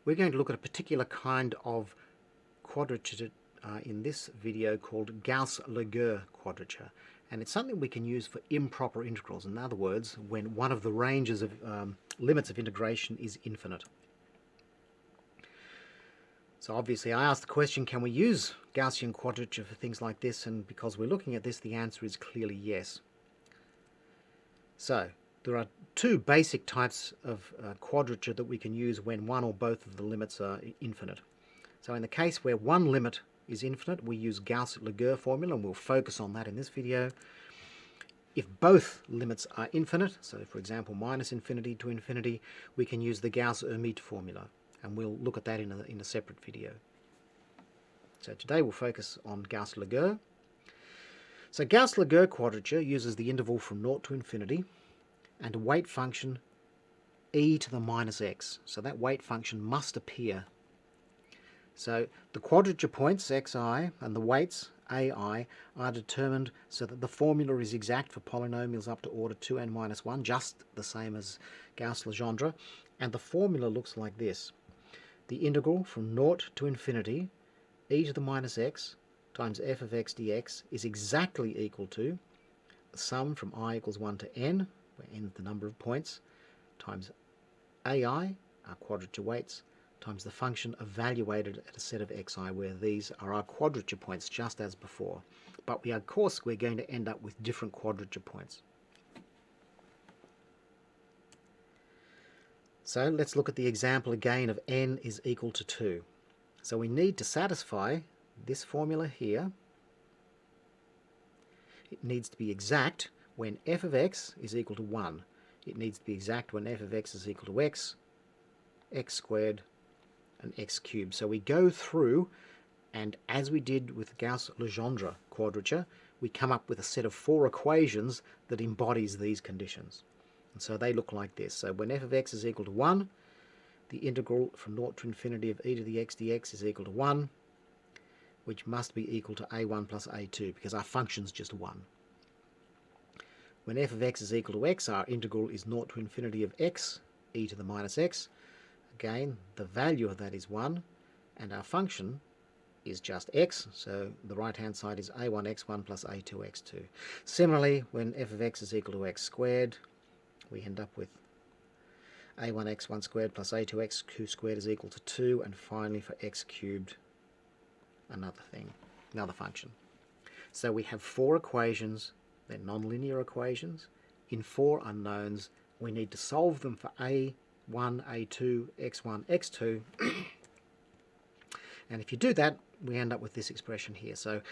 We're going to look at a particular kind of quadrature in this video called GaussLaguerre quadrature, and it's something we can use for improper integrals. In other words, when one of the ranges of limits of integration is infinite. So obviously I asked the question, can we use Gaussian quadrature for things like this? And because we're looking at this, the answer is clearly yes. So there are two basic types of quadrature that we can use when one or both of the limits are infinite. So in the case where one limit is infinite, we use Gauss-Laguerre formula, and we'll focus on that in this video. If both limits are infinite, so for example minus infinity to infinity, we can use the Gauss-Hermite formula, and we'll look at that in a separate video. So today we'll focus on Gauss-Laguerre. So Gauss-Laguerre quadrature uses the interval from 0 to infinity and a weight function e to the minus x. So that weight function must appear. So the quadrature points xi and the weights ai are determined so that the formula is exact for polynomials up to order 2n minus 1, just the same as Gauss-Legendre, and the formula looks like this. The integral from 0 to infinity e to the minus x times f of x dx is exactly equal to the sum from I equals 1 to n, where n is the number of points, times ai, our quadrature weights, times the function evaluated at a set of xi, where these are our quadrature points just as before. But of course we're going to end up with different quadrature points. So let's look at the example again of n is equal to 2. So we need to satisfy this formula here. It needs to be exact when f of x is equal to 1. It needs to be exact when f of x is equal to x squared, and x cubed. So we go through, and as we did with Gauss-Legendre quadrature, we come up with a set of 4 equations that embodies these conditions. And so they look like this. So when f of x is equal to 1, the integral from 0 to infinity of e to the x dx is equal to 1, which must be equal to a1 plus a2, because our function's just 1. When f of x is equal to x, our integral is 0 to infinity of x e to the minus x. Again, the value of that is 1, and our function is just x, so the right-hand side is a1x1 plus a2x2. Similarly, when f of x is equal to x squared, we end up with a1x1 squared plus a2x2 squared is equal to 2, and finally for x cubed, another function. So we have 4 equations, they're nonlinear equations, in 4 unknowns. We need to solve them for a1, a2, x1, x2, and if you do that, we end up with this expression here. So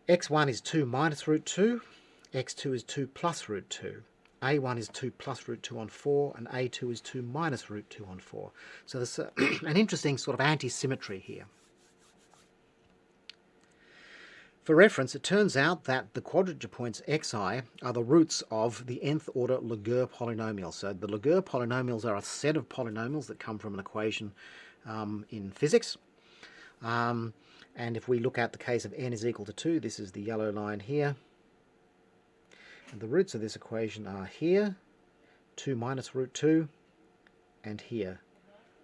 x1 is 2 minus root 2, x2 is 2 plus root 2, a1 is 2 plus root 2 on 4, and a2 is 2 minus root 2 on 4. So there's an interesting sort of anti-symmetry here. For reference, it turns out that the quadrature points xi are the roots of the nth order Laguerre polynomials. So the Laguerre polynomials are a set of polynomials that come from an equation in physics. And if we look at the case of n is equal to 2, this is the yellow line here. And the roots of this equation are here, 2 minus root 2, and here,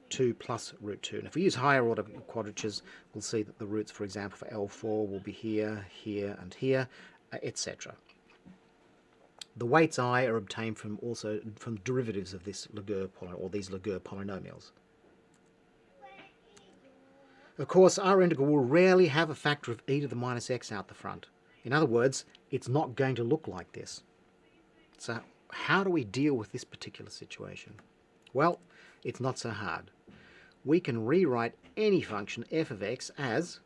2 plus root 2. And if we use higher order quadratures, we'll see that the roots, for example, for L4 will be here, here, and here, etc. The weights I are obtained from derivatives of this Laguerre or these Laguerre polynomials. Of course, our integral will rarely have a factor of e to the minus x out the front. In other words, it's not going to look like this. So how do we deal with this particular situation? Well, it's not so hard. We can rewrite any function f of x as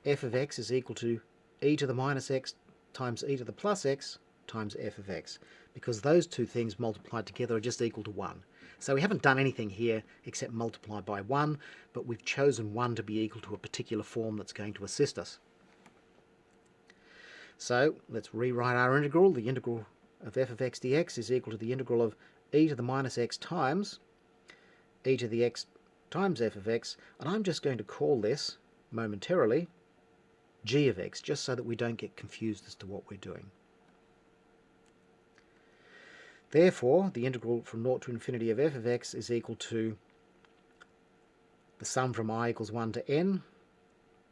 f of x is equal to e to the minus x times e to the plus x times f of x, because those two things multiplied together are just equal to 1. So we haven't done anything here except multiply by 1, but we've chosen 1 to be equal to a particular form that's going to assist us. So let's rewrite our integral. The integral of f of x dx is equal to the integral of e to the minus x times e to the x times f of x, and I'm just going to call this momentarily g of x, just so that we don't get confused as to what we're doing. Therefore, the integral from 0 to infinity of f of x is equal to the sum from I equals 1 to n,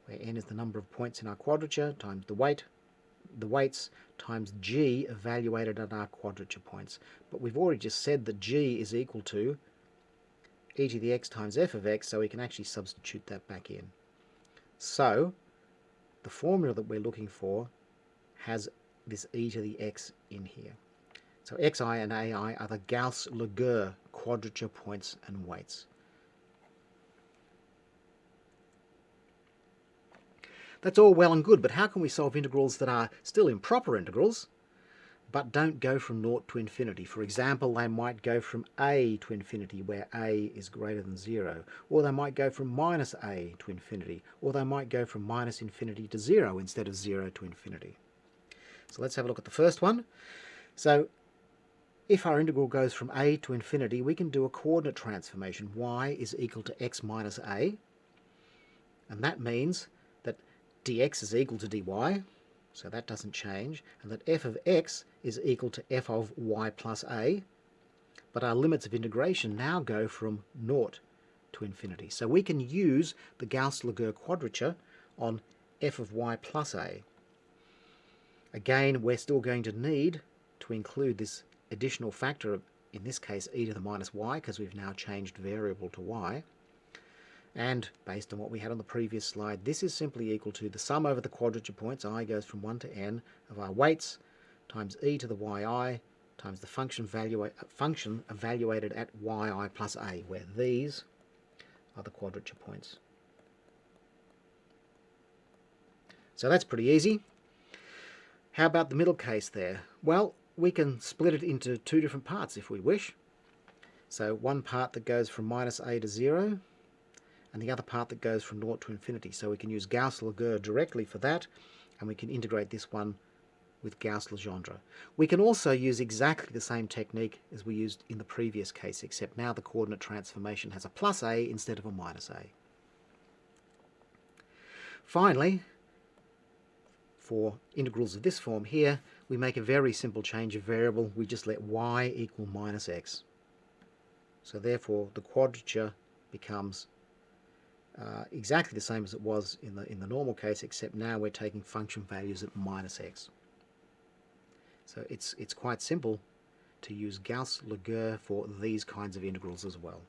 where n is the number of points in our quadrature, times the weights, times g evaluated at our quadrature points. But we've already just said that g is equal to e to the x times f of x, so we can actually substitute that back in. So the formula that we're looking for has this e to the x in here. So xi and ai are the GaussLaguerre quadrature points and weights. That's all well and good, but how can we solve integrals that are still improper integrals, but don't go from 0 to infinity? For example, they might go from a to infinity, where a is greater than 0, or they might go from minus a to infinity, or they might go from minus infinity to 0 instead of 0 to infinity. So let's have a look at the first one. So if our integral goes from a to infinity, we can do a coordinate transformation. Y is equal to x minus a, and that means that dx is equal to dy, so that doesn't change, and that f of x is equal to f of y plus a, but our limits of integration now go from 0 to infinity. So we can use the GaussLaguerre quadrature on f of y plus a. Again, we're still going to need to include this additional factor of, in this case, e to the minus y, because we've now changed variable to y. And based on what we had on the previous slide, this is simply equal to the sum over the quadrature points, I goes from 1 to n, of our weights, times e to the yi, times the function evaluated at yi plus a, where these are the quadrature points. So that's pretty easy. How about the middle case there? Well, we can split it into two different parts if we wish. So one part that goes from minus a to 0, and the other part that goes from 0 to infinity. So we can use GaussLaguerre directly for that, and we can integrate this one with GaussLegendre. We can also use exactly the same technique as we used in the previous case, except now the coordinate transformation has a plus a instead of a minus a. Finally, for integrals of this form here, we make a very simple change of variable. We just let y equal minus x. So therefore the quadrature becomes exactly the same as it was in the normal case, except now we're taking function values at minus x. So it's quite simple to use GaussLaguerre for these kinds of integrals as well.